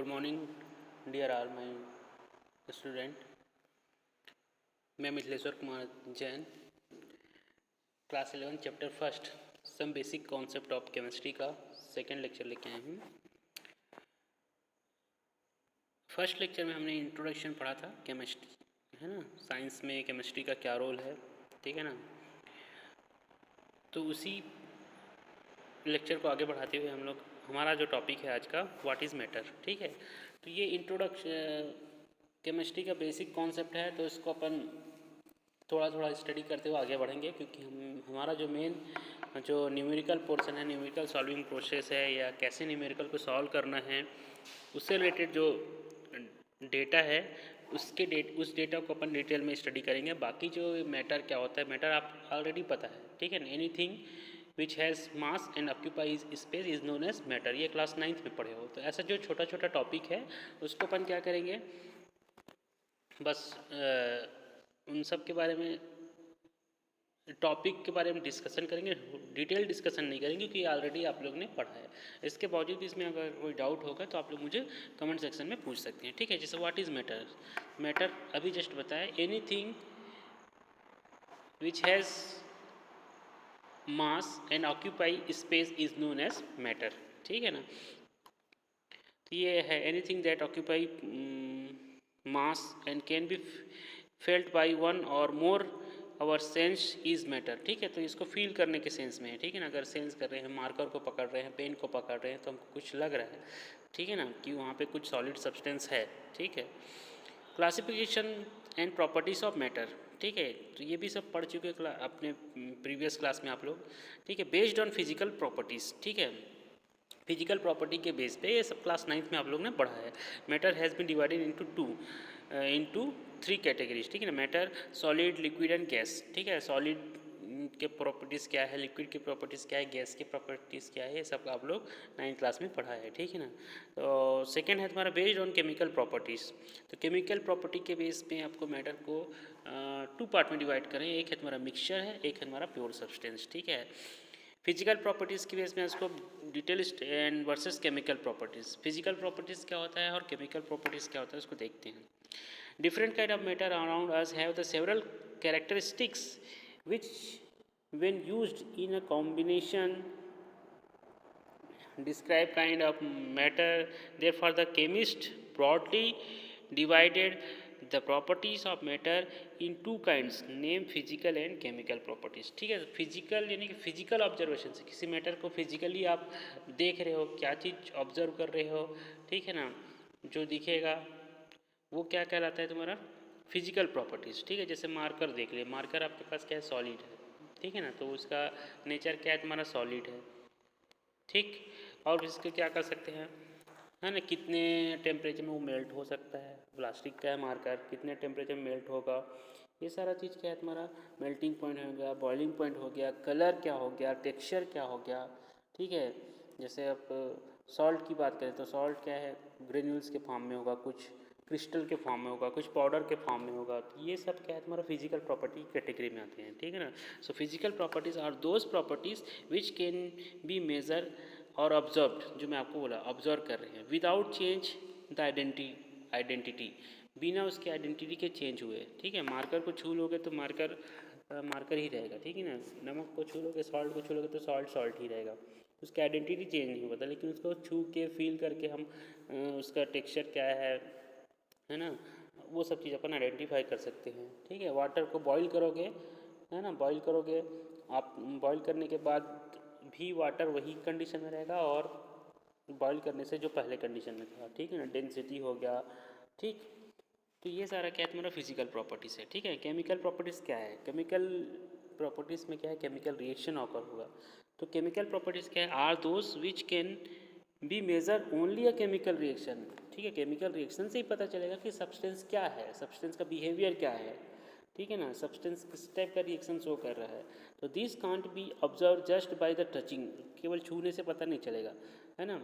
Good morning dear all my student. मैं Mithileshwar Kumar Jain, class 11 chapter first some basic concept of chemistry का second lecture लेके आए हूँ। First lecture में हमने इंट्रोडक्शन पढ़ा था केमिस्ट्री, है ना, साइंस में केमिस्ट्री का क्या रोल है, ठीक है ना। तो उसी लेक्चर को आगे बढ़ाते हुए हम लोग, हमारा जो टॉपिक है आज का, व्हाट इज़ मैटर, ठीक है। तो ये इंट्रोडक्शन केमिस्ट्री का बेसिक कॉन्सेप्ट है, तो इसको अपन थोड़ा थोड़ा स्टडी करते हुए आगे बढ़ेंगे, क्योंकि हमारा जो मेन जो न्यूमेरिकल पोर्शन है, न्यूमेरिकल सॉल्विंग प्रोसेस है, या कैसे न्यूमेरिकल को सॉल्व करना है, उससे रिलेटेड जो डेटा है उस डेटा को अपन डिटेल में स्टडी करेंगे। बाकी जो मैटर क्या होता है, मैटर आप ऑलरेडी पता है, ठीक है ना। Anything which has mass and occupies space is known as matter, ये क्लास 9th में पढ़े हो। तो ऐसा जो छोटा छोटा टॉपिक है उसको अपन क्या करेंगे, बस उन सब के बारे में, टॉपिक के बारे में डिस्कशन करेंगे, डिटेल डिस्कशन नहीं करेंगे, क्योंकि ऑलरेडी आप लोग ने पढ़ा है। इसके बावजूद इसमें अगर कोई डाउट होगा तो आप लोग मुझे कमेंट सेक्शन में पूछ सकते हैं, ठीक है। जैसे व्हाट इज़ मैटर, मैटर अभी जस्ट बताया, anything which has mass and occupy space is known as matter, ठीक है ना। तो ये है anything that occupy mass and can be felt by one or more our sense is matter, ठीक है। तो इसको फील करने के सेंस में है, ठीक है ना। अगर सेंस कर रहे हैं, मार्कर को पकड़ रहे हैं, पेन को पकड़ रहे हैं, तो हमको कुछ लग रहा है, ठीक है ना, कि वहाँ पे कुछ सॉलिड सब्सटेंस है, ठीक है। Classification and properties of matter, ठीक है। तो ये भी सब पढ़ चुके अपने प्रीवियस क्लास में आप लोग, ठीक है। बेस्ड ऑन फिजिकल प्रॉपर्टीज़, ठीक है, फिजिकल प्रॉपर्टी के बेस पे ये सब क्लास 9th में आप लोग ने पढ़ा है। Matter has been divided into 3 categories, ठीक है ना। Matter, solid, liquid and gas, ठीक है। सॉलिड के प्रॉपर्टीज़ क्या है, लिक्विड की प्रॉपर्टीज़ क्या है, गैस की प्रॉपर्टीज़ क्या है, ये सब आप लोग 9th क्लास में पढ़ा है, ठीक है ना। तो सेकेंड है तुम्हारा बेस्ड ऑन केमिकल प्रॉपर्टीज़। तो केमिकल प्रॉपर्टी के बेस पे आपको मैटर को 2 पार्ट में डिवाइड करें। एक है तुम्हारा मिक्सचर है, एक है तुम्हारा प्योर सब्सटेंस, ठीक है। फिजिकल प्रॉपर्टीज़ की बेस में इसको detail and versus chemical properties, physical properties क्या होता है और केमिकल प्रॉपर्टीज़ क्या होता है उसको देखते हैं। Different kind of matter around us have the several characteristics which when used in a combination describe kind of matter. Therefore the chemist broadly divided the properties of matter in 2 kinds, name physical and chemical properties, ठीक है। Physical यानी कि physical observation से किसी matter को physically आप देख रहे हो, क्या चीज़ ऑब्जर्व कर रहे हो, ठीक है ना, जो दिखेगा वो क्या कहलाता है तुम्हारा फिजिकल प्रॉपर्टीज़, ठीक है। जैसे मार्कर देख लिए, मार्कर आपके पास क्या है, सॉलिड है, ठीक है ना। तो उसका नेचर क्या है, तुम्हारा सॉलिड है, ठीक। और इसको क्या कर सकते हैं, है ना, कितने टेम्परेचर में वो मेल्ट हो सकता है। प्लास्टिक का है मार्कर, कितने टेम्परेचर में मेल्ट होगा, ये सारा चीज़ क्या है तुम्हारा मेल्टिंग पॉइंट हो गया, बॉइलिंग पॉइंट हो गया, कलर क्या हो गया, टेक्सचर क्या हो गया, ठीक है। जैसे आप सॉल्ट की बात करें तो सॉल्ट क्या है, ग्रेन्यूल्स के फॉर्म में होगा, कुछ क्रिस्टल के फॉर्म में होगा, कुछ पाउडर के फॉर्म में होगा। तो ये सब क्या है तुम्हारा फिजिकल प्रॉपर्टी कैटेगरी में आते हैं, ठीक है ना। So physical properties are those properties which can be measure or observe, जो मैं आपको बोला ऑब्जर्व कर रहे हैं, विदाउट चेंज द आइडेंटिटी, बिना उसके आइडेंटिटी के चेंज हुए, ठीक है। मार्कर को छू लोगे तो मार्कर मार्कर ही रहेगा, ठीक है ना। नमक को छू लोगे, सॉल्ट को छू लोगे तो सॉल्ट सॉल्ट ही रहेगा, उसकी आइडेंटिटी चेंज नहीं होता। लेकिन उसको छू के फील करके हम उसका टेक्सचर क्या है ना, वो सब चीज़ अपन आइडेंटिफाई कर सकते हैं, ठीक है। वाटर को बॉईल करोगे, है ना, बॉईल करोगे आप, बॉईल करने के बाद भी वाटर वही कंडीशन में रहेगा और बॉईल करने से जो पहले कंडीशन में था, ठीक है ना, डेंसिटी हो गया, ठीक। तो ये सारा क्या है तुम्हारा फिजिकल प्रॉपर्टीज़ है, ठीक है। केमिकल प्रॉपर्टीज़ क्या है, केमिकल प्रॉपर्टीज़ में क्या है, केमिकल रिएक्शन ऑकर होगा। तो केमिकल प्रॉपर्टीज़ क्या है, are those which can be measure only a chemical reaction, ठीक है। केमिकल रिएक्शन से ही पता चलेगा कि सब्सटेंस क्या है, सब्सटेंस का बिहेवियर क्या है, ठीक है ना, सब्सटेंस किस टाइप का रिएक्शन शो कर रहा है। तो this can't be observe just by the touching, केवल छूने से पता नहीं चलेगा, है ना।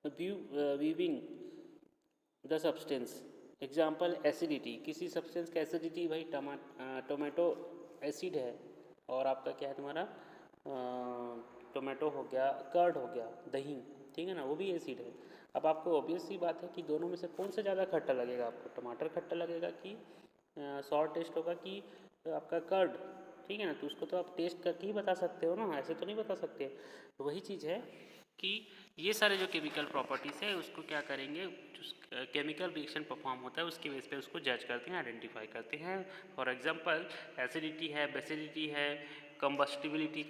Viewing the substance, example acidity, किसी सब्सटेंस का एसिडिटी, भाई टोमेटो एसिड है और आपका क्या है तुम्हारा टोमेटो हो गया, कर्ड हो गया, दही, ठीक है ना, वो भी एसिड है। अब आपको ऑब्वियस सी बात है कि दोनों में से कौन सा ज़्यादा खट्टा लगेगा आपको, टमाटर खट्टा लगेगा कि सॉर टेस्ट होगा कि आपका कर्ड, ठीक है ना। तो उसको तो आप टेस्ट करके ही बता सकते हो ना, ऐसे तो नहीं बता सकते। तो वही चीज़ है कि ये सारे जो केमिकल प्रॉपर्टीज़ है उसको क्या करेंगे, केमिकल रिएक्शन परफॉर्म होता है उसके बेस पे उसको जज करते हैं, आइडेंटिफाई करते हैं। फॉर एग्जांपल एसिडिटी है, बेसिडिटी है, कंबस्टिबिलिटी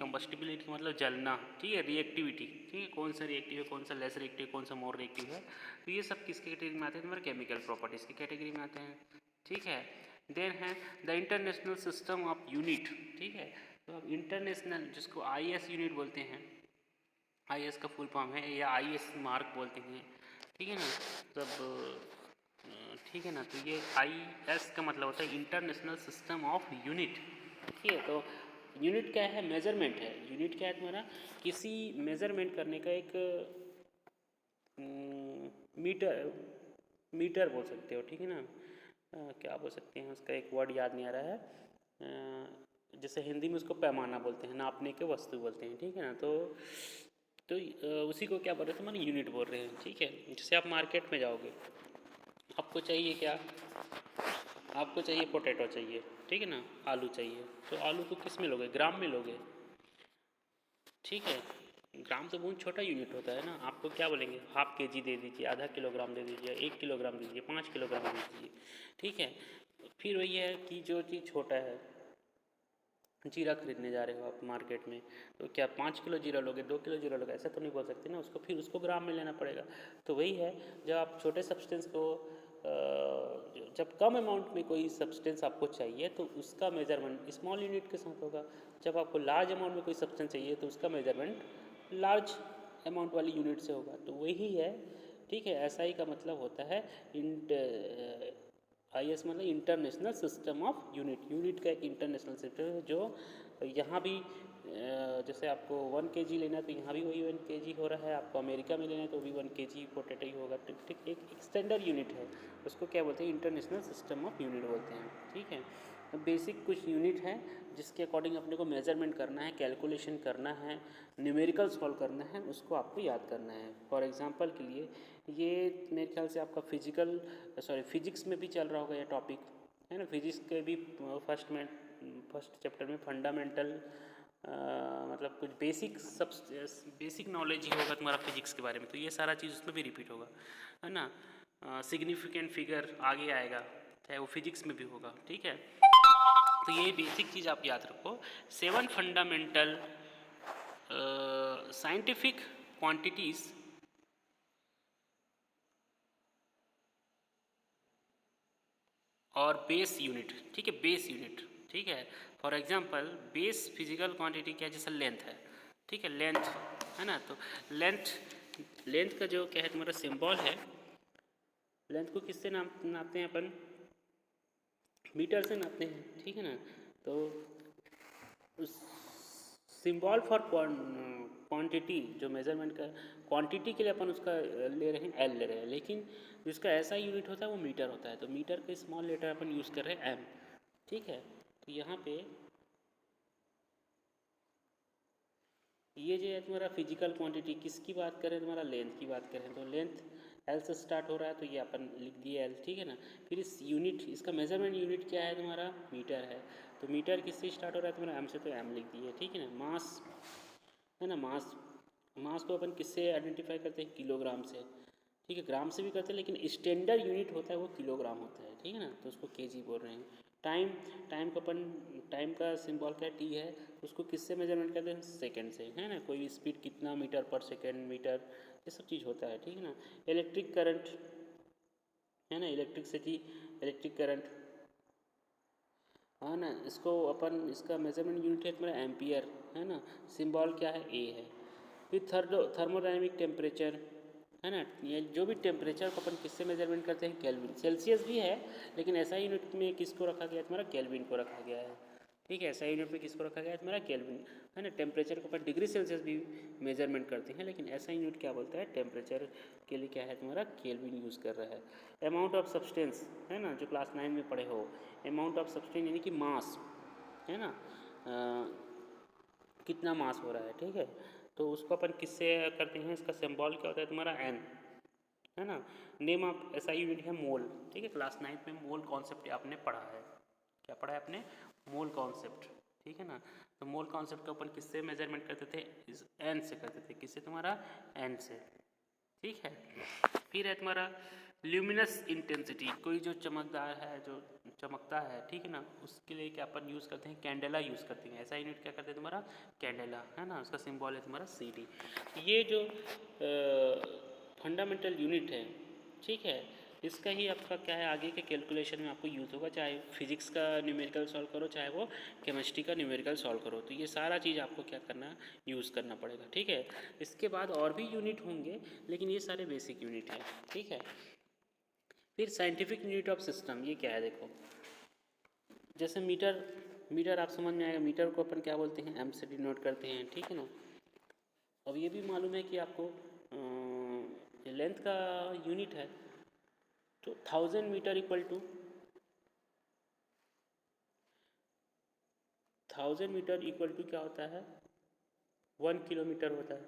मतलब जलना, ठीक है, रिएक्टिविटी, ठीक है, कौन सा रिएक्टिव है, कौन सा लेस रिएक्टिव, कौन सा मोर रिएक्टिव है। तो ये सब किसके कैटेगरी में आते हैं, हमारे केमिकल प्रॉपर्टीज़ की कैटेगरी में आते हैं, ठीक है। देन है the international system of unit, ठीक है। तो अब इंटरनेशनल जिसको IS यूनिट बोलते हैं, IS का फुल फॉर्म है, या IS मार्क बोलते हैं, ठीक है ना। तब ठीक है ना, तो ये IS का मतलब होता है इंटरनेशनल सिस्टम ऑफ यूनिट, ठीक है। तो यूनिट क्या है, मेजरमेंट है। यूनिट क्या है तुम्हारा, किसी मेजरमेंट करने का एक मीटर, मीटर बोल सकते हो, ठीक है ना। क्या बोल सकते हैं उसका, एक वर्ड याद नहीं आ रहा है, जैसे हिंदी में उसको पैमाना बोलते हैं, नापने के वस्तु बोलते हैं, ठीक है ना। तो उसी को क्या बोल रहे थे, मैंने यूनिट बोल रहे हैं, ठीक है। जैसे आप मार्केट में जाओगे, आपको चाहिए क्या, आपको चाहिए पोटैटो चाहिए, ठीक है ना, आलू चाहिए। तो आलू को किस में लोगे, ग्राम में लोगे, ठीक है। ग्राम तो बहुत छोटा यूनिट होता है ना। आपको क्या बोलेंगे, ½ kg दे दीजिए, आधा किलोग्राम दे दीजिए, 1 किलोग्राम दे दीजिए, 5 किलोग्राम दे दीजिए, ठीक है। फिर वही है कि जो चीज़ छोटा है, जीरा खरीदने जा रहे हो आप मार्केट में, तो क्या 5 किलो जीरा लोगे, 2 किलो जीरा लोगे, ऐसा तो नहीं बोल सकते ना उसको, फिर उसको ग्राम में लेना पड़ेगा। तो वही है, जब आप छोटे सब्सटेंस को जब कम अमाउंट में कोई सब्सटेंस आपको चाहिए तो उसका मेजरमेंट स्मॉल यूनिट के साथ होगा। जब आपको लार्ज अमाउंट में कोई सब्सटेंस चाहिए तो उसका मेजरमेंट लार्ज अमाउंट वाली यूनिट से होगा। तो वही है, ठीक है। SI का मतलब होता है IS मतलब international system of unit. Unit का एक इंटरनेशनल सिस्टम है जो यहाँ भी जैसे आपको 1 kg लेना है तो यहाँ भी वही 1 kg हो रहा है, आपको अमेरिका में लेना है तो भी 1 kg पोटैटो ही होगा, ठीक। एक स्टैंडर्ड यूनिट है, उसको क्या बोलते हैं, इंटरनेशनल सिस्टम ऑफ यूनिट बोलते हैं, ठीक है। तो बेसिक कुछ यूनिट है जिसके अकॉर्डिंग अपने को मेजरमेंट करना है, कैलकुलेशन करना है, न्यूमेरिकल सॉल्व करना है, उसको आपको याद करना है। फॉर एग्जांपल के लिए ये मेरे ख्याल से आपका फिजिक्स में भी चल रहा होगा ये टॉपिक, है ना। फिजिक्स के भी फर्स्ट चैप्टर में फंडामेंटल मतलब कुछ बेसिक नॉलेज ही होगा तुम्हारा फिजिक्स के बारे में, तो ये सारा चीज़ उसमें भी रिपीट होगा, है ना। सिग्निफिकेंट फिगर आगे आएगा, चाहे वो फिजिक्स में भी होगा, ठीक है। तो ये बेसिक चीज़ आप याद रखो। 7 फंडामेंटल साइंटिफिक क्वांटिटीज़ और बेस यूनिट, ठीक है, बेस यूनिट, ठीक है। For example base physical quantity क्या है, जैसे लेंथ है, ठीक है, लेंथ है ना। तो लेंथ का जो क्या है तुम्हारा सिंबल है, लेंथ को किससे नापते हैं अपन, मीटर से नापते हैं, ठीक है ना। तो उस सिंबल फॉर क्वांटिटी, जो मेजरमेंट का क्वांटिटी के लिए अपन उसका ले रहे हैं L ले रहे हैं, लेकिन जिसका ऐसा यूनिट होता है वो मीटर होता है। तो मीटर के स्मॉल लेटर अपन यूज़ कर रहे हैं M, ठीक है। तो यहाँ पे ये जो है तुम्हारा फिजिकल क्वांटिटी किसकी बात करें, तुम्हारा लेंथ की बात करें, तो लेंथ L से स्टार्ट हो रहा है, तो ये अपन लिख दिए L, ठीक है ना। फिर इस यूनिट, इसका मेजरमेंट यूनिट क्या है तुम्हारा, मीटर है। तो मीटर किससे स्टार्ट हो रहा है तुम्हारा M से, तो M लिख दिए, ठीक है ना। मास है ना, मास को अपन किससे आइडेंटिफाई करते हैं, किलोग्राम से, ठीक है। ग्राम से भी करते हैं लेकिन स्टैंडर्ड यूनिट होता है वो किलोग्राम होता है, ठीक है ना। तो उसको kg बोल रहे हैं। टाइम को अपन, टाइम का सिंबल क्या T है, उसको किससे मेजरमेंट करते हैं, सेकंड से, है ना। कोई भी स्पीड कितना मीटर पर सेकंड, मीटर, ये सब चीज़ होता है, ठीक है ना। इलेक्ट्रिक करंट है ना, इलेक्ट्रिसिटी, इलेक्ट्रिक करंट, हाँ ना, इसको अपन, इसका मेजरमेंट यूनिट है तुम्हारा एम्पियर, है ना। सिंबल क्या है, A है। फिर थर्मोडायनेमिक टेम्परेचर, है ना। ये जो भी टेम्परेचर को अपन किससे मेजरमेंट करते हैं, केल्विन। सेल्सियस भी है लेकिन ऐसा यूनिट में किसको रखा गया है तुम्हारा, केल्विन को रखा गया है, ठीक है। ऐसा यूनिट में किसको रखा गया है तुम्हारा, केल्विन, है ना। टेम्परेचर को अपन डिग्री सेल्सियस भी मेजरमेंट करते हैं लेकिन ऐसा यूनिट क्या बोलता है, टेम्परेचर के लिए क्या है तुम्हारा, केल्विन यूज़ कर रहा है। अमाउंट ऑफ सब्सटेंस, है ना, जो क्लास 9 में पढ़े हो, अमाउंट ऑफ सब्सटेंस यानी कि मास, है ना, कितना मास हो रहा है, ठीक है। तो उसको अपन किससे करते हैं, इसका सिंबल क्या होता है तुम्हारा n, है ना। नेम ऑफ ऐसा यूनिट है मोल, ठीक है। क्लास 9 में मोल कॉन्सेप्ट आपने पढ़ा है, क्या पढ़ा है आपने, मोल कॉन्सेप्ट, ठीक है ना। तो मोल कॉन्सेप्ट को अपन किससे मेजरमेंट करते थे, इस n से करते थे, किससे तुम्हारा n से, ठीक है। फिर है तुम्हारा ल्यूमिनस इंटेंसिटी, कोई जो चमकदार है, जो चमकता है, ठीक है ना, उसके लिए क्या अपन यूज़ करते हैं, कैंडेला यूज़ करते हैं। ऐसा यूनिट क्या करते हैं तुम्हारा, कैंडेला, है ना, उसका सिंबल है तुम्हारा CD। ये जो फंडामेंटल यूनिट है, ठीक है, इसका ही आपका क्या है आगे के कैलकुलेशन में आपको यूज़ होगा, चाहे फिजिक्स का न्यूमेरिकल सॉल्व करो, चाहे वो केमिस्ट्री का न्यूमेरिकल सॉल्व करो, तो ये सारा चीज़ आपको क्या करना, यूज़ करना पड़ेगा, ठीक है। इसके बाद और भी यूनिट होंगे, लेकिन ये सारे बेसिक यूनिट हैं, ठीक है। फिर साइंटिफिक यूनिट ऑफ सिस्टम, ये क्या है देखो, जैसे मीटर, मीटर आप समझ में आएगा, मीटर को अपन क्या बोलते हैं, M से डिनोट करते हैं, ठीक है ना। अब ये भी मालूम है कि आपको लेंथ का यूनिट है, तो 1000 metre equal to 1000 metre equal to क्या होता है, 1 किलोमीटर होता है,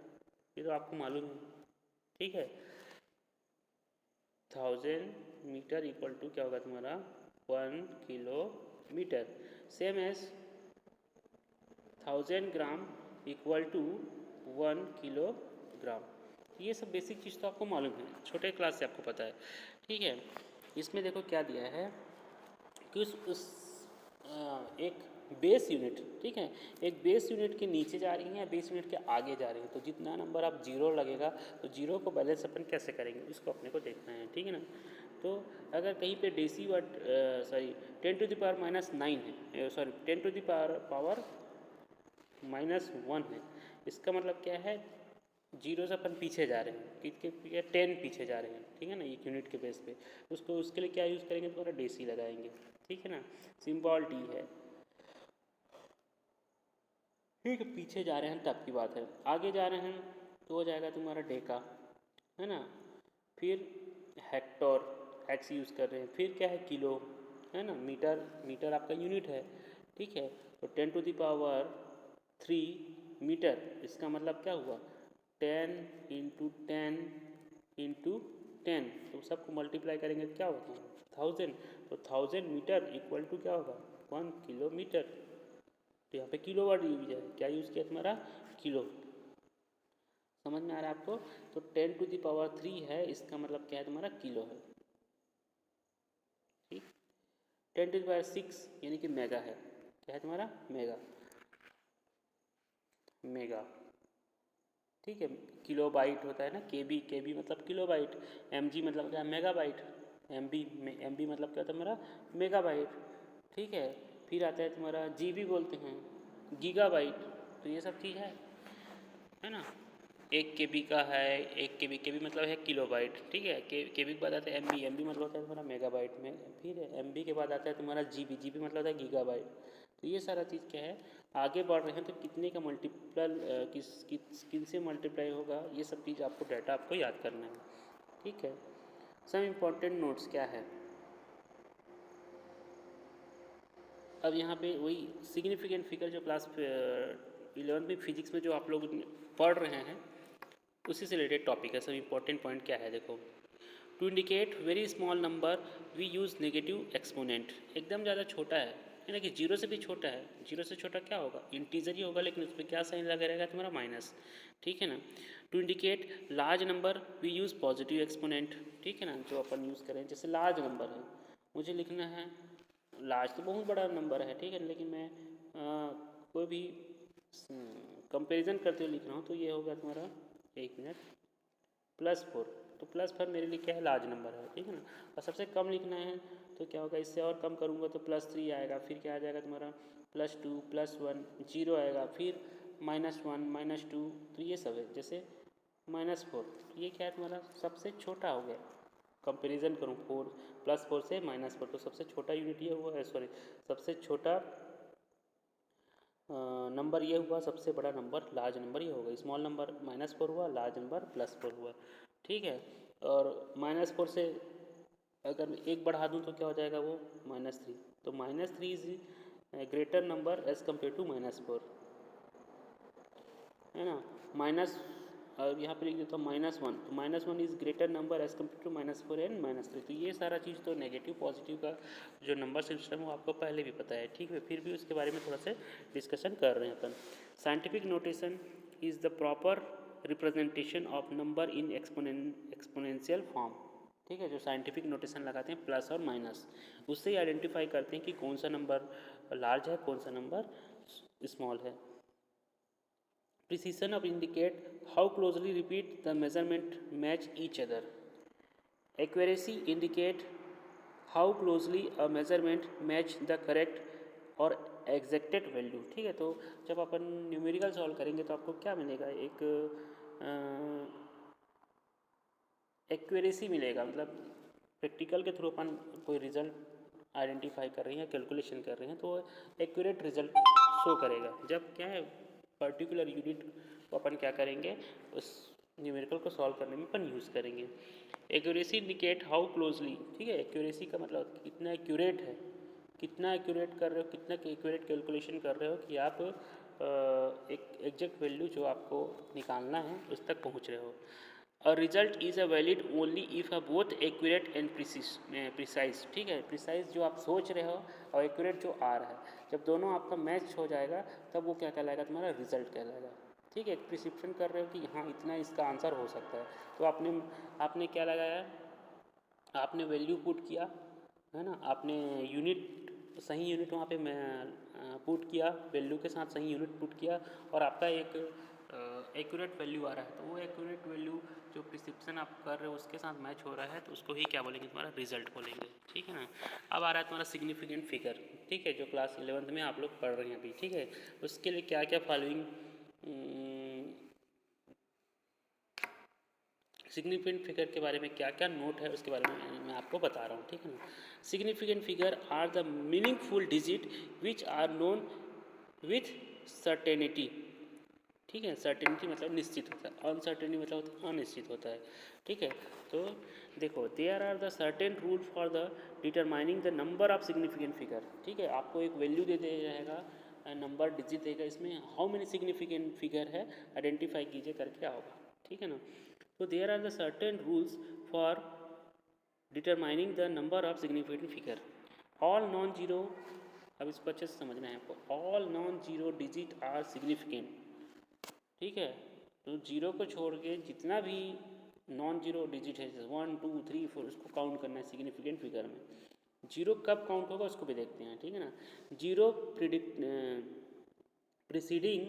ये तो आपको मालूम है, ठीक है। 1000 मीटर इक्वल टू क्या होगा तुम्हारा 1 kilometre, same as 1000 gram equal to 1 kilogram. ये सब बेसिक चीज़ तो आपको मालूम है, छोटे क्लास से आपको पता है, ठीक है। इसमें देखो क्या दिया है कि उस एक बेस यूनिट, ठीक है, एक बेस यूनिट के नीचे जा रही है या बेस यूनिट के आगे जा रही है, तो जितना नंबर आप जीरो लगेगा, तो जीरो को बैलेंस अपन कैसे करेंगे, इसको अपने को देखना है, ठीक है ना। तो अगर कहीं पे डेसी वर्ड सॉरी 10⁻⁻9 है, सॉरी 10⁻⁻⁻1 है, इसका मतलब क्या है, जीरो से अपन पीछे जा रहे हैं, कितने 10 पीछे जा रहे हैं, ठीक है ना, एक यूनिट के बेस पे, उसको उसके लिए क्या यूज़ करेंगे, तुम्हारा डेसी लगाएंगे, ठीक है ना, सिंबल D है, ठीक है। पीछे जा रहे हैं तब की बात है, आगे जा रहे हैं तो हो जाएगा तुम्हारा डेका, है ना। फिर हेक्टर, एक्स यूज़ कर रहे हैं, फिर क्या है किलो, है ना, मीटर, मीटर आपका यूनिट है, ठीक है। तो 10⁻³ मीटर, इसका मतलब क्या हुआ 10 × 10 × 10, तो सबको मल्टीप्लाई करेंगे तो क्या होगा 1000, तो 1000 मीटर इक्वल टू क्या होगा 1 किलोमीटर, तो यहाँ पे किलो वर्ड यूज है, क्या यूज़ किया तुम्हारा किलो, समझ में आ रहा है आपको। तो 10⁻³ है, इसका मतलब क्या है तुम्हारा किलो है, ठीक। 10⁻6 यानी कि मेगा है, क्या है तुम्हारा मेगा, मेगा, ठीक है। किलो बाइट होता है ना, केबी, केबी मतलब किलो बाइट, MG मतलब क्या है मेगा बाइट, MB MB मतलब क्या होता है मेरा मेगा बाइट, ठीक है। फिर आता है तुम्हारा GB बोलते हैं, गीगा बाइट, तो ये सब चीज़ है ना। 1 KB का है, 1 KB, KB मतलब है किलो बाइट, ठीक है। KB के बाद आता है MB, MB मतलब होता है तुम्हारा मेगा बाइट में, फिर MB के बाद आता है तुम्हारा GB, GB मतलब होता है गीगा बाइट। तो ये सारा चीज़ क्या है, आगे बढ़ रहे हैं तो कितने का मल्टीपल किन से मल्टीप्लाई होगा, ये सब चीज़ आपको डाटा आपको याद करना है, ठीक है। सम इम्पॉर्टेंट नोट्स क्या है, अब यहाँ पे वही सिग्निफिकेंट फिगर जो क्लास 11वीं फिजिक्स में जो आप लोग पढ़ रहे हैं उसी से रिलेटेड टॉपिक है। सब इम्पॉर्टेंट पॉइंट क्या है देखो, to indicate very small number we use negative exponent, एकदम ज़्यादा छोटा है ना, कि जीरो से भी छोटा है, जीरो से छोटा क्या होगा इंटीजर ही होगा, लेकिन उस पर क्या साइन लगा रहेगा तुम्हारा माइनस, ठीक है ना। To indicate large number we use positive exponent, ठीक है ना, जो अपन यूज़ करें, जैसे लार्ज नंबर है, मुझे लिखना है, लार्ज तो बहुत बड़ा नंबर है, ठीक है, लेकिन मैं कोई भी कंपेरिजन करते हुए लिख रहा हूँ, तो ये होगा तुम्हारा 1 मिनट +4, तो +4 मेरे लिए क्या है लार्ज नंबर है, ठीक है ना। और सबसे कम लिखना है तो क्या होगा, इससे और कम करूँगा तो +3 आएगा, फिर क्या आ जाएगा तुम्हारा +2 +1 0 आएगा, फिर -1 -2, तो ये सब है, जैसे -4, तो ये क्या है तुम्हारा सबसे छोटा हो गया, कंपेरिजन करूँ 4 +4 से -4, तो सबसे छोटा यूनिट ये हुआ है, सॉरी सबसे छोटा नंबर ये हुआ, सबसे बड़ा नंबर लार्ज नंबर ये होगा, स्मॉल नंबर -4 हुआ, लार्ज नंबर +4 हुआ, ठीक है। और -4 से अगर एक बढ़ा दूँ तो क्या हो जाएगा वो -3, तो -3 is greater number as compare to -4, है ना। माइनस, और यहाँ पे लिख देता हूँ -1, तो -1 is greater number as compare to -4 and -3। तो ये सारा चीज़ तो नेगेटिव पॉजिटिव का जो नंबर सिस्टम है वो आपको पहले भी पता है, ठीक है, फिर भी उसके बारे में थोड़ा सा डिस्कशन कर रहे हैं अपन। Scientific notation is the proper representation of number in exponential form, ठीक है, जो साइंटिफिक नोटेशन लगाते हैं प्लस और माइनस, उससे ही आइडेंटिफाई करते हैं कि कौन सा नंबर लार्ज है, कौन सा नंबर स्मॉल है। Precision of indicate how closely repeat the measurement match each other. Accuracy indicate how closely a measurement match the correct और एग्जैक्टेड वैल्यू, ठीक है। तो जब अपन न्यूमेरिकल सॉल्व करेंगे तो आपको क्या मिलेगा, एक एक्यूरेसी मिलेगा, मतलब प्रैक्टिकल के थ्रू अपन कोई रिजल्ट आइडेंटिफाई कर रहे हैं, कैलकुलेशन कर रहे हैं, तो एक्यूरेट रिजल्ट शो करेगा। जब क्या है पर्टिकुलर यूनिट को अपन क्या करेंगे, उस न्यूमेरिकल को सॉल्व करने में अपन यूज़ करेंगे। एक्यूरेसी इंडिकेट हाउ क्लोजली, ठीक है, एक्यूरेसी का मतलब कितना एक्यूरेट है, कितना एक्यूरेट कर रहे हो, कितना एक्यूरेट कैलकुलेशन कर रहे हो कि आप एक एग्जैक्ट वैल्यू जो आपको निकालना है उस तक पहुंच रहे हो। A result is a valid only if a both accurate and precise, ठीक है, प्रिसाइज जो आप सोच रहे हो और एक्यूरेट जो आ रहा है, जब दोनों आपका मैच हो जाएगा तब वो क्या कहलाएगा, तुम्हारा रिजल्ट कहलाएगा, ठीक है। प्रिस्क्रिप्शन कर रहे हो कि हाँ इतना इसका आंसर हो सकता है, तो आपने क्या लगाया, आपने वैल्यू पुट किया, है ना, आपने यूनिट सही यूनिट वहाँ पे मैं पुट किया, वैल्यू के साथ सही यूनिट पुट किया, और आपका एक एक्यूरेट वैल्यू आ रहा है, तो वो एक्यूरेट वैल्यू जो प्रिस्क्रिप्शन आप कर रहे हो उसके साथ मैच हो रहा है, तो उसको ही क्या बोलेंगे, तुम्हारा रिजल्ट बोलेंगे, ठीक है ना। अब आ रहा है तुम्हारा सिग्निफिकेंट फिगर, ठीक है, जो क्लास 11th में आप लोग पढ़ रहे हैं अभी, ठीक है। उसके लिए क्या क्या फॉलोइंग सिग्निफिकेंट फिगर के बारे में क्या क्या नोट है उसके बारे में मैं आपको बता रहा हूँ, ठीक है ना। Significant figure are the meaningful digit which are known with certainty, ठीक है, सर्टेनिटी मतलब निश्चित होता है, अनसर्टेनिटी मतलब होता है अनिश्चित होता है, ठीक है। तो देखो, there are the certain rule for the determining the number of significant figure, ठीक है, आपको एक वैल्यू दे दिया जाएगा, नंबर डिजिट देगा, इसमें हाउ मेनी सिग्निफिकेंट फिगर है आइडेंटिफाई कीजिए करके आओगा, ठीक है ना। तो there are the certain rules for determining the number of significant figure. All non zero, अब इसको अच्छे से समझना है आपको, all non zero digit are significant, ठीक है। तो जीरो को छोड़ के जितना भी नॉन जीरो डिजिट है, 1 2 3 4, उसको काउंट करना है सिग्निफिकेंट फिगर में। जीरो कब काउंट होगा उसको भी देखते हैं, ठीक है ना। Zero preceding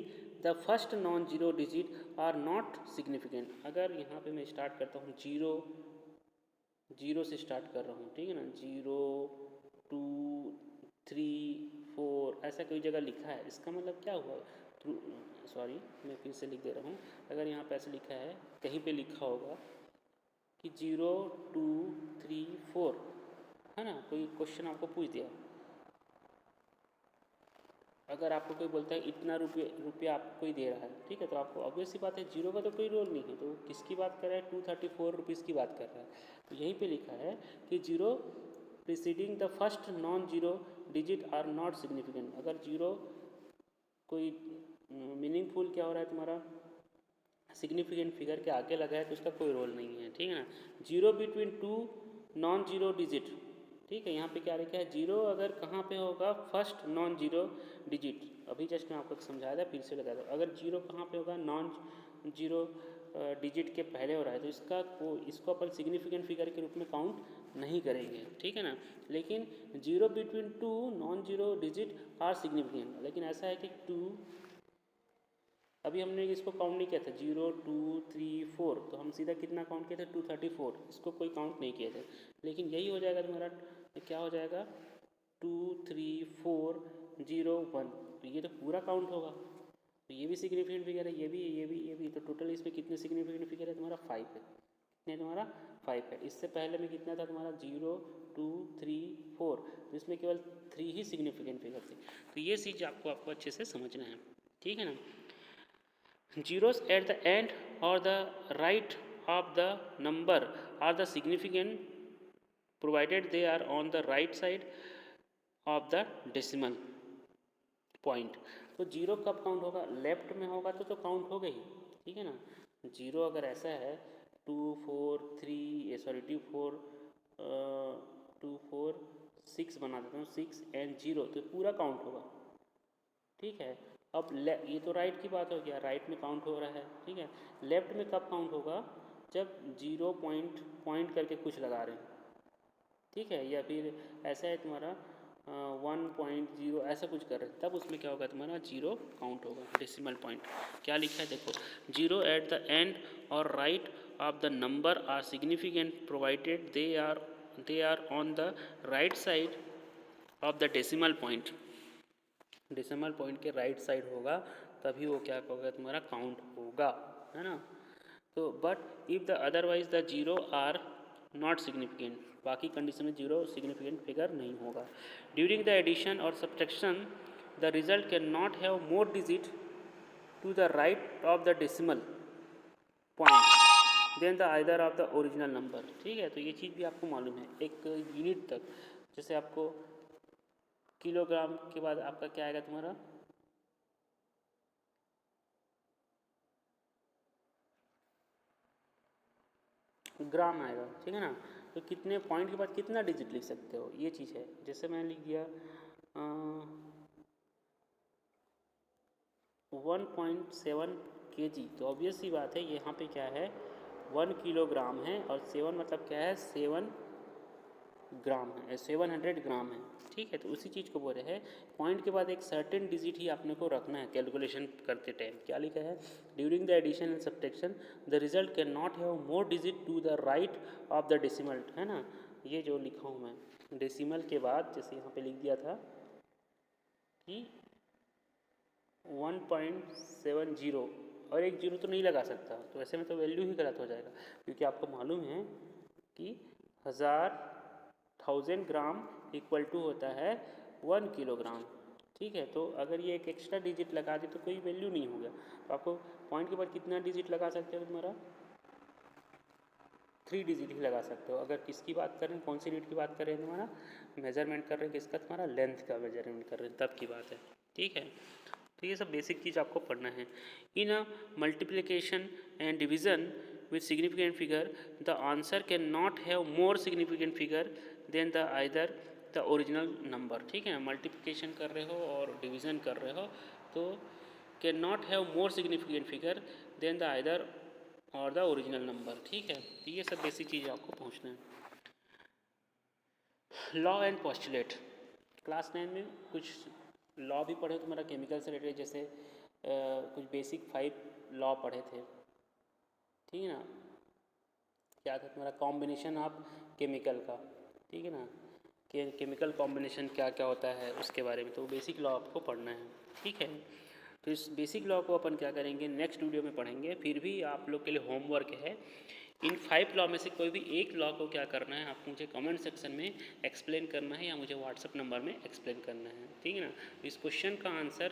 the first non zero digit are not significant. अगर यहाँ पे मैं स्टार्ट करता हूँ जीरो से स्टार्ट कर रहा हूँ, ठीक है ना, 0 2 3 4 ऐसा कोई जगह लिखा है, इसका मतलब क्या हुआ, सॉरी मैं फिर से लिख दे रहा हूँ। अगर यहाँ पे ऐसे लिखा है, कहीं पे लिखा होगा कि 0 2 3 4, है ना, कोई क्वेश्चन आपको पूछ दिया, अगर आपको कोई बोलता है इतना रुपया आपको कोई दे रहा है, ठीक है, तो आपको ऑब्वियस सी बात है जीरो का तो कोई रोल नहीं है, तो किसकी बात कर रहा है, 234 रुपीज़ की बात कर रहा है। तो यहीं पे लिखा है कि zero preceding the first non zero digit are not significant. अगर जीरो कोई मीनिंगफुल क्या हो रहा है, तुम्हारा सिग्निफिकेंट फिगर के आगे लगा है, तो उसका कोई रोल नहीं है, ठीक है ना। Zero between two non zero digit, ठीक है, यहाँ पे क्या लिखा है, जीरो अगर कहाँ पे होगा, फर्स्ट नॉन जीरो डिजिट, अभी जस्ट मैं आपको समझाया था, फिर से लगा दो, अगर जीरो कहाँ पे होगा, नॉन जीरो डिजिट के पहले हो रहा है, तो इसको अपन सिग्निफिकेंट फिगर के रूप में काउंट नहीं करेंगे, ठीक है ना। लेकिन zero between two non zero digit are significant, लेकिन ऐसा है कि टू, अभी हमने इसको काउंट नहीं किया था, 0 2 3 4, तो हम सीधा कितना काउंट किए थे, 234, इसको कोई काउंट नहीं किए थे। लेकिन यही हो जाएगा तुम्हारा, क्या हो जाएगा, 2 3 4 0 1, तो ये तो पूरा काउंट होगा, तो ये भी सिग्निफिकेंट फिगर है, ये भी, तो टोटल इसमें कितने सिग्निफिकेंट फिगर है, तुम्हारा 5 है, कितने तुम्हारा 5 है। इससे पहले में कितना था तुम्हारा, 0 2 3 4, तो इसमें केवल 3 ही सिग्निफिकेंट फिगर थे। तो ये चीज़ आपको अच्छे से समझना है, ठीक है ना। Zeros at the end or the right of the number are the significant provided they are on the right side of the decimal point। तो जीरो कब काउंट होगा, लेफ्ट में होगा तो काउंट होगा ही, ठीक है ना। 0 अगर ऐसा है 2 4 3 सॉरी 2 4 2 4 6 बना देता हूँ, 6 एंड 0, तो पूरा काउंट होगा। ठीक है। अब ये तो राइट की बात हो गया, राइट में काउंट हो रहा है। ठीक है। लेफ्ट में कब काउंट होगा? जब 0 पॉइंट करके कुछ लगा रहे हैं। ठीक है। या फिर ऐसा है तुम्हारा 1.0 ऐसा कुछ कर रहे हैं, तब उसमें क्या होगा तुम्हारा 0 काउंट होगा। डेसिमल पॉइंट क्या लिखा है देखो, 0 at the end or right of the number are significant provided they are on the right side of the decimal point. Decimal point के राइट साइड होगा तभी वो क्या होगा तुम्हारा काउंट होगा, है ना। तो but if the otherwise the 0 are not significant, बाकी कंडीशन में 0 सिग्निफिकेंट फिगर नहीं होगा। During the addition or subtraction the result can not have more digit to the right of the decimal point than the either of the original number. ठीक है। तो ये चीज़ भी आपको मालूम है, एक यूनिट तक, जैसे आपको किलोग्राम के बाद आपका क्या आएगा तुम्हारा ग्राम आएगा। ठीक है ना। तो कितने पॉइंट के बाद कितना डिजिट लिख सकते हो, ये चीज़ है। जैसे मैंने लिख दिया 1.7 kg, तो ऑब्वियस सी बात है यहाँ पे क्या है 1 किलोग्राम है, और 7 मतलब क्या है 7 ग्राम है, 700 ग्राम है। ठीक है। तो उसी चीज़ को बोल रहे हैं, पॉइंट के बाद एक सर्टेन डिजिट ही आपने को रखना है कैलकुलेशन करते टाइम। क्या लिखा है? During the addition and subtraction the result can not have more digit to the right of the decimal, है ना। ये जो लिखा हूँ मैं डेसिमल के बाद, जैसे यहाँ पे लिख दिया था कि 1.70 और एक जीरो तो नहीं लगा सकता, तो ऐसे में तो वैल्यू ही गलत हो जाएगा, क्योंकि आपको मालूम है कि 1000 ग्राम इक्वल टू होता है 1 किलोग्राम। ठीक है। तो अगर ये एक एक्स्ट्रा डिजिट लगा दे तो कोई वैल्यू नहीं होगा। तो आपको पॉइंट के बाद कितना डिजिट लगा सकते हो तुम्हारा 3 डिजिट ही लगा सकते हो। अगर किसकी बात कर रहे हैं, कौन सी यूनिट की बात कर रहे हैं, तुम्हारा मेजरमेंट कर रहे हैं किसका, तुम्हारा लेंथ का मेजरमेंट कर रहे हैं, तब की बात है। ठीक है। तो ये सब बेसिक चीज़ आपको पढ़ना है। In a multiplication and division with significant figure the answer can not have more significant figure than the either the original number। ठीक है। मल्टीप्लिकेशन कर रहे हो और डिवीज़न कर रहे हो तो can not have more significant figure than the either or the original number. ठीक है। तो ये सब बेसिक चीज़ आपको पहुँचना है। लॉ एंड पोस्टुलेट क्लास 9 में कुछ लॉ भी पढ़े तुम्हारा केमिकल से रिलेटेड, जैसे कुछ बेसिक 5 लॉ पढ़े थे। ठीक है ना। क्या था तुम्हारा कॉम्बिनेशन ऑफ केमिकल का। ठीक है ना। केमिकल कॉम्बिनेशन क्या क्या होता है उसके बारे में, तो बेसिक लॉ आपको पढ़ना है। ठीक है। तो इस बेसिक लॉ को अपन क्या करेंगे नेक्स्ट वीडियो में पढ़ेंगे। फिर भी आप लोग के लिए होमवर्क है, इन 5 लॉ में से कोई भी एक लॉ को क्या करना है, आपको मुझे कमेंट सेक्शन में एक्सप्लेन करना है या मुझे व्हाट्सअप नंबर में एक्सप्लेन करना है। ठीक है ना। इस क्वेश्चन का आंसर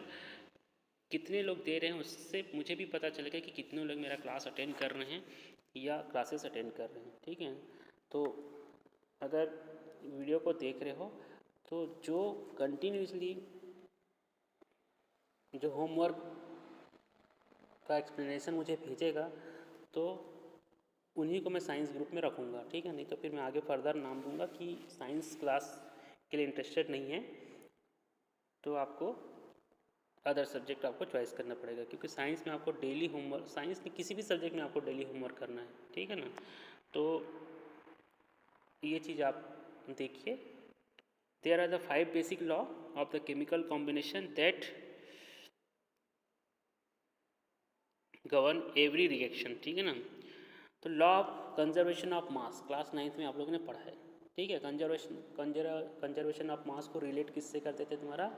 कितने लोग दे रहे हैं उससे मुझे भी पता चलेगा कि कितने लोग मेरा क्लास अटेंड कर रहे हैं या क्लासेस अटेंड कर रहे हैं। ठीक है। तो अगर वीडियो को देख रहे हो तो जो कंटिन्यूसली जो होमवर्क का एक्सप्लेनेशन मुझे भेजेगा तो उन्हीं को मैं साइंस ग्रुप में रखूँगा। ठीक है। नहीं तो फिर मैं आगे फर्दर नाम दूंगा कि साइंस क्लास के लिए इंटरेस्टेड नहीं है तो आपको अदर सब्जेक्ट आपको चॉइस करना पड़ेगा, क्योंकि साइंस में आपको डेली होमवर्क, साइंस में किसी भी सब्जेक्ट में आपको डेली होमवर्क करना है। ठीक है ना। तो ये चीज़ आप देखिए। There are the 5 basic law of the chemical combination that govern every reaction. ठीक है ना। तो law of conservation of mass class 9th में आप लोगों ने पढ़ा है। ठीक है। कंजर्वेशन ऑफ मास को रिलेट किससे करते थे तुम्हारा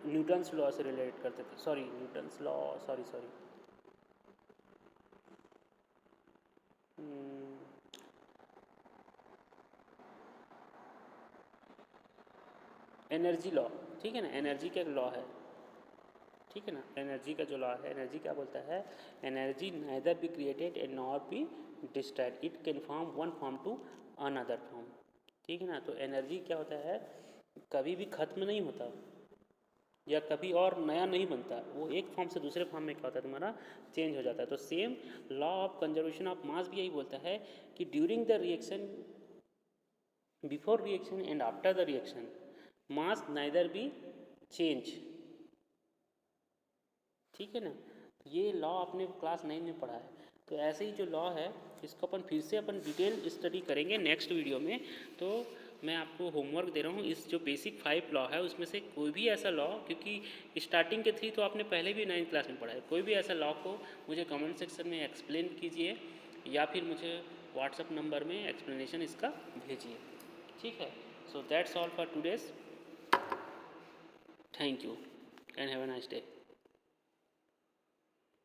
न्यूटन्स लॉ से रिलेट करते थे, sorry Newton's law, sorry energy law. ठीक है ना। एनर्जी का लॉ है। ठीक है ना। एनर्जी का जो लॉ है, एनर्जी क्या बोलता है, energy neither be created and not be destroyed, it can form one form to another form. ठीक है ना। तो एनर्जी क्या होता है, कभी भी खत्म नहीं होता, या कभी और नया नहीं बनता, वो एक फॉर्म से दूसरे फॉर्म में क्या होता है तुम्हारा चेंज हो जाता है। तो same law of conservation of मास भी यही बोलता है कि during the reaction, before reaction and after the reaction, mass neither be change. ठीक है ना, ये लॉ आपने क्लास 9 में पढ़ा है। तो ऐसे ही जो लॉ है इसको अपन फिर से अपन डिटेल स्टडी करेंगे नेक्स्ट वीडियो में। तो मैं आपको होमवर्क दे रहा हूँ, इस जो बेसिक 5 लॉ है उसमें से कोई भी ऐसा लॉ, क्योंकि स्टार्टिंग के 3 तो आपने पहले भी 9th क्लास में पढ़ा है, कोई भी ऐसा लॉ को मुझे कमेंट सेक्शन में एक्सप्लेन कीजिए या फिर मुझे व्हाट्सअप नंबर में एक्सप्लेनेशन इसका भेजिए। ठीक है, so that's all for today's, thank you and have a nice day.